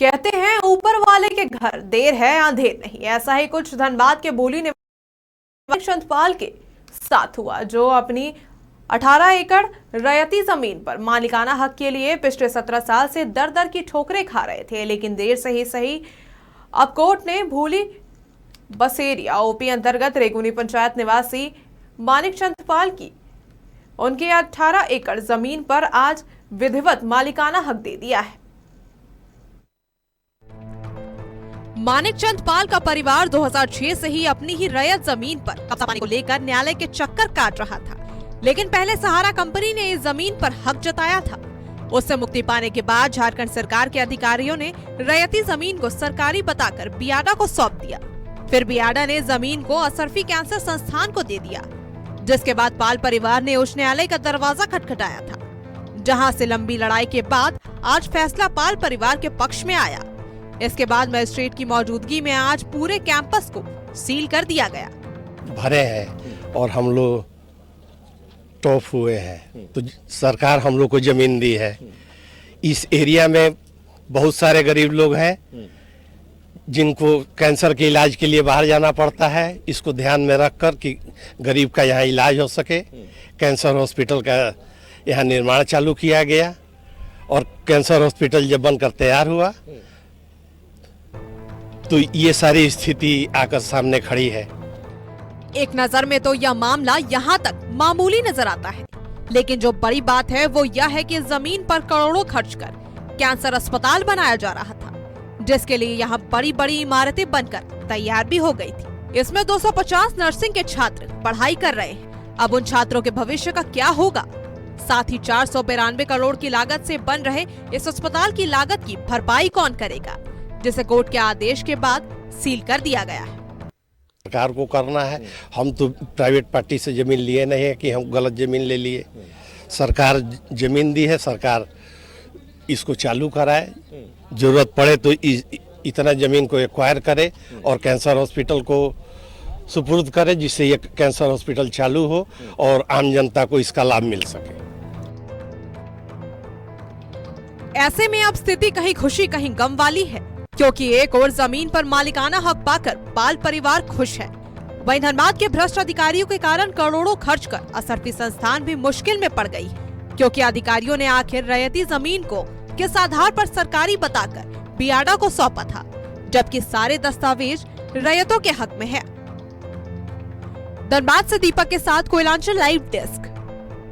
कहते हैं ऊपर वाले के घर देर है अंधेर नहीं। ऐसा ही कुछ धनबाद के बोली निवासी चंदपाल के साथ हुआ, जो अपनी 18 एकड़ रैयती जमीन पर मालिकाना हक के लिए पिछले 17 साल से दर दर की ठोकरें खा रहे थे। लेकिन देर से ही सही, अब कोर्ट ने भूली बसेरिया ओपी अंतर्गत रेगुनी पंचायत निवासी मानिक चंदपाल की उनके 18 एकड़ जमीन पर आज विधिवत मालिकाना हक दे दिया है। मानिक चंदपाल का परिवार 2006 से ही अपनी ही रैयत जमीन पर कब्जा पाने को लेकर न्यायालय के चक्कर काट रहा था, लेकिन पहले सहारा कंपनी ने इस जमीन पर हक जताया था। उससे मुक्ति पाने के बाद झारखंड सरकार के अधिकारियों ने रैयती जमीन को सरकारी बताकर बियाडा को सौंप दिया। फिर बियाडा ने जमीन को असरफी कैंसर संस्थान को दे दिया, जिसके बाद पाल परिवार ने उच्च न्यायालय का दरवाजा खटखटाया था, जहां से लंबी लड़ाई के बाद आज फैसला पाल परिवार के पक्ष में आया। इसके बाद मजिस्ट्रेट की मौजूदगी में आज पूरे कैंपस को सील कर दिया गया। भरे हैं और हम लोग टॉप हुए हैं, तो सरकार हम लोग को जमीन दी है। इस एरिया में बहुत सारे गरीब लोग हैं जिनको कैंसर के इलाज के लिए बाहर जाना पड़ता है। इसको ध्यान में रखकर कि गरीब का यहाँ इलाज हो सके, कैंसर हॉस्पिटल का यहाँ निर्माण चालू किया गया और कैंसर हॉस्पिटल जब बनकर तैयार हुआ तो ये सारी स्थिति आकर सामने खड़ी है। एक नजर में तो यह मामला यहाँ तक मामूली नजर आता है, लेकिन जो बड़ी बात है वो यह है कि जमीन पर करोड़ों खर्च कर कैंसर अस्पताल बनाया जा रहा था, जिसके लिए यहाँ बड़ी बड़ी इमारतें बनकर तैयार भी हो गई थी। इसमें 250 नर्सिंग के छात्र पढ़ाई कर रहे हैं। अब उन छात्रों के भविष्य का क्या होगा? साथ ही 492 करोड़ की लागत से बन रहे इस अस्पताल की लागत की भरपाई कौन करेगा, जिसे कोर्ट के आदेश के बाद सील कर दिया गया है। सरकार को करना है। हम तो प्राइवेट पार्टी से जमीन लिए नहीं है कि हम गलत जमीन ले लिए। सरकार जमीन दी है, सरकार इसको चालू कराए, जरूरत पड़े तो इतना जमीन को एक्वायर करे और कैंसर हॉस्पिटल को सुपुर्द करे, जिससे ये कैंसर हॉस्पिटल चालू हो और आम जनता को इसका लाभ मिल सके। ऐसे में अब स्थिति कहीं खुशी कहीं गम वाली है, क्योंकि एक और जमीन पर मालिकाना हक पाकर पाल परिवार खुश है। वहीं धनबाद के भ्रष्ट अधिकारियों के कारण करोड़ों खर्च कर असरफी संस्थान भी मुश्किल में पड़ गई, क्योंकि अधिकारियों ने आखिर रैयती जमीन को किस आधार पर सरकारी बताकर बियाडा को सौंपा था, जबकि सारे दस्तावेज रैयतों के हक में है। धनबाद से दीपक के साथ कोयलांचल लाइव डेस्क।